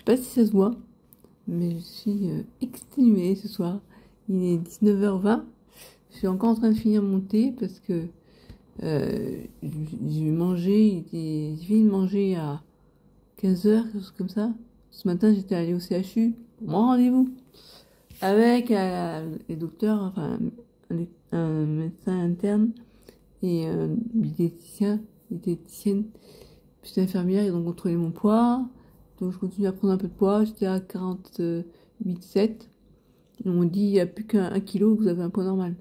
sais pas si ça se voit, mais je suis exténuée ce soir. Il est 19h20. Je suis encore en train de finir mon thé parce que j'ai mangé, j'ai fini de manger à 15h, quelque chose comme ça. Ce matin, j'étais allée au CHU pour mon rendez-vous avec les docteurs, enfin un médecin interne et une diététicienne, puis une infirmière. Ils ont contrôlé mon poids. Donc je continue à prendre un peu de poids. J'étais à 48,7. Ils m'ont dit, il n'y a plus qu'un kilo, vous avez un poids normal.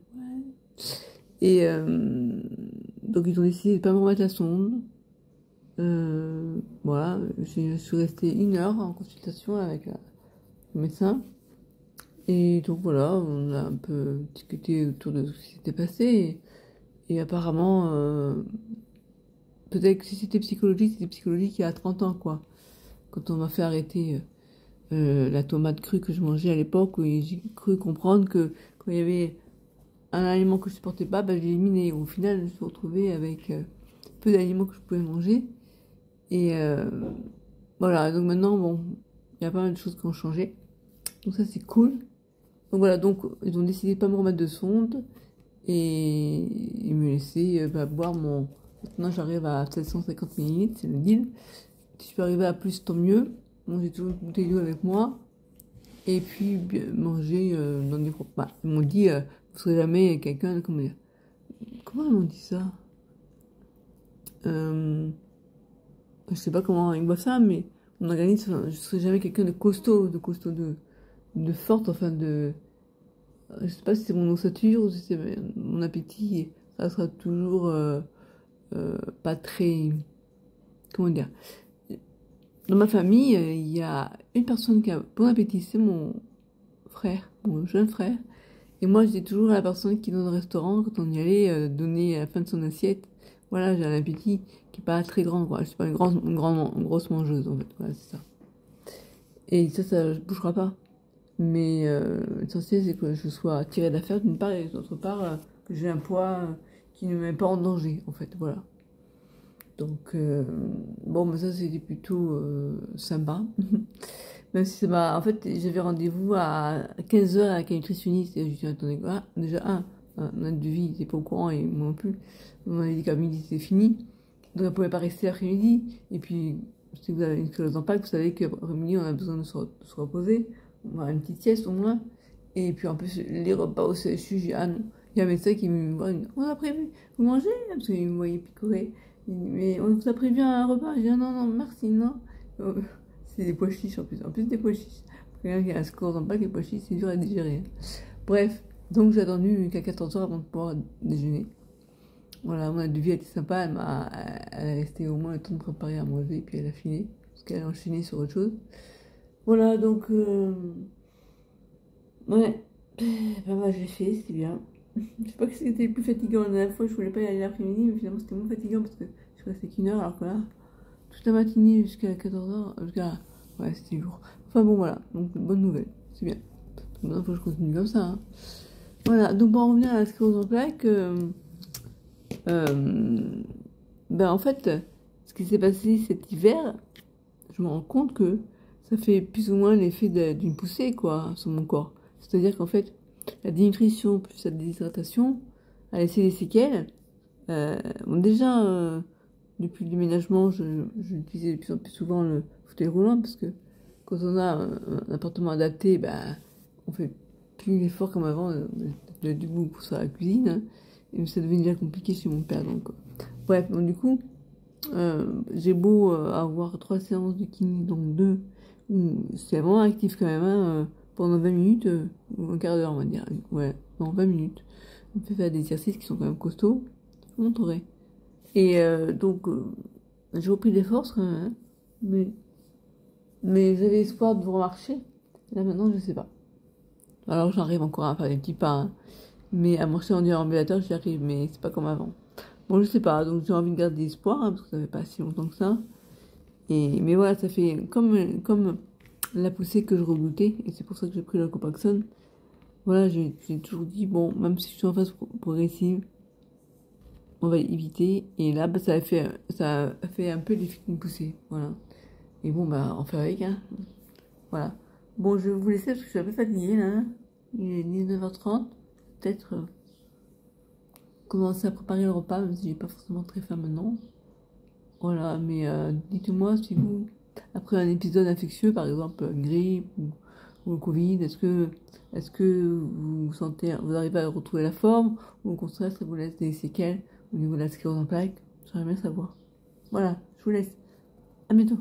Et donc ils ont décidé de pas me remettre la sonde. Voilà, je suis restée 1 heure en consultation avec le médecin. Et donc voilà, on a un peu discuté autour de ce qui s'était passé. Et apparemment, peut-être que si c'était psychologique il y a 30 ans, quoi. Quand on m'a fait arrêter la tomate crue que je mangeais à l'époque, où j'ai cru comprendre que quand il y avait un aliment que je supportais pas, bah, je l'éliminais. Au final, je me suis retrouvée avec peu d'aliments que je pouvais manger. Et voilà, donc maintenant, bon, il y a pas mal de choses qui ont changé. Donc ça, c'est cool. Donc voilà, donc ils ont décidé de pas me remettre de sonde et me laisser boire mon... Maintenant, j'arrive à 750 millilitres, c'est le deal. Si je peux arriver à plus, tant mieux. Bon, j'ai toujours une bouteille d'eau avec moi. Et puis, manger dans des repas. Ils m'ont dit, vous serez jamais quelqu'un, comment dire, comment ils m'ont dit ça? Je sais pas comment ils voient ça, mais mon organisme, je serai jamais quelqu'un de costaud, de forte, enfin je sais pas si c'est mon ossature ou si c'est mon appétit, ça sera toujours pas très, comment dire. Dans ma famille, il y a une personne qui a bon appétit, c'est mon frère, mon jeune frère. Et moi, j'étais toujours la personne qui, dans un restaurant, quand on y allait, donnait à la fin de son assiette. Voilà, j'ai un appétit qui est pas très grand, quoi. Je suis pas une grosse mangeuse, en fait. Voilà, c'est ça. Et ça bougera pas. Mais l'essentiel, c'est que je sois tirée d'affaire d'une part et d'autre part, que j'ai un poids qui ne me met pas en danger, en fait. Voilà. Donc, bon, mais ça, c'était plutôt sympa. Même si ça m'a... En fait, j'avais rendez-vous à 15h avec un nutritionniste. Et je lui ai dit, attendez, quoi déjà, notre devis, il n'était pas au courant, et moi non plus. On m'a dit qu'à midi, c'était fini. Donc, elle ne pouvait pas rester l'après-midi. Et puis, si vous avez une sclérose en plaques, vous savez qu'après-midi, on a besoin de se reposer. On va une petite sieste, au moins. Et puis, en plus, les repas au CHU, j'ai dit, ah non. Il y a un médecin qui me voit, on a prévu, vous mangez? Parce qu'il me voyait picorer. Il dit, mais on vous a prévu un repas? J'ai dit, ah non, non, merci, non. C'est des pois chiches en plus. En plus des pois chiches. Pour quelqu'un qui a un score dans pas les pois chiches, c'est dur à digérer. Bref, donc j'ai attendu qu'à 14h avant de pouvoir déjeuner. Voilà, mon devis a été sympa. Elle est restée au moins le temps de préparer à manger, puis elle a fini. Parce qu'elle a enchaîné sur autre chose. Voilà, donc... ouais. Ben moi, j'ai fait, c'était bien. Je sais pas que c'était le plus fatigant. La dernière fois, je voulais pas y aller l'après-midi, mais finalement, c'était moins fatigant parce que je suis restée qu'1 heure, alors que là, toute la matinée jusqu'à 14h, ouais, c'était lourd. Enfin bon, voilà, donc bonne nouvelle, c'est bien. Maintenant, il faut que je continue comme ça. Hein. Voilà, donc pour en revenir à la sclérose en plaques, ben en fait, ce qui s'est passé cet hiver, je me rends compte que ça fait plus ou moins l'effet d'une poussée, quoi, sur mon corps. C'est-à-dire qu'en fait, la dénutrition plus la déshydratation a laissé des séquelles. Bon, déjà, depuis le déménagement, j'utilisais de plus en plus souvent le fauteuil roulant parce que quand on a un appartement adapté, bah, on fait plus l'effort comme avant de debout pour faire la cuisine. Hein, et ça devient déjà compliqué chez mon père. Donc, bref, donc du coup, j'ai beau avoir 3 séances de kiné, donc 2, c'est vraiment actif quand même, hein, pendant 20 minutes, ou un quart d'heure, on va dire. Ouais, non, 20 minutes. On fait faire des exercices qui sont quand même costauds. Je vous montrerai. Et donc, j'ai repris des forces quand même, hein, mais j'avais espoir de vous remarcher. Là maintenant, je sais pas. Alors j'arrive encore à faire des petits pas, hein, mais à marcher en déambulateur, j'y arrive, mais c'est pas comme avant. Bon, je sais pas, donc j'ai envie de garder espoir, hein, parce que ça fait pas si longtemps que ça. Mais voilà, ça fait comme la poussée que je redoutais, et c'est pour ça que j'ai pris le Copaxone. Voilà, j'ai toujours dit, bon, même si je suis en phase progressive, on va éviter. Et là, bah, ça a fait un peu l'effet d'une poussée. Voilà. Et bon, bah, on fait avec, hein. Voilà. Bon, je vais vous laisser parce que je suis un peu fatiguée là, hein. Il est 19h30. Peut-être commencer à préparer le repas, même si j'ai pas forcément très faim maintenant. Voilà, mais dites-moi si vous, après un épisode infectieux, par exemple grippe ou le Covid, est-ce que vous sentez, vous arrivez à retrouver la forme ou au contraire ça vous laisse des séquelles au niveau de la sclérose en plaques? J'aimerais bien savoir. Voilà, je vous laisse. À bientôt.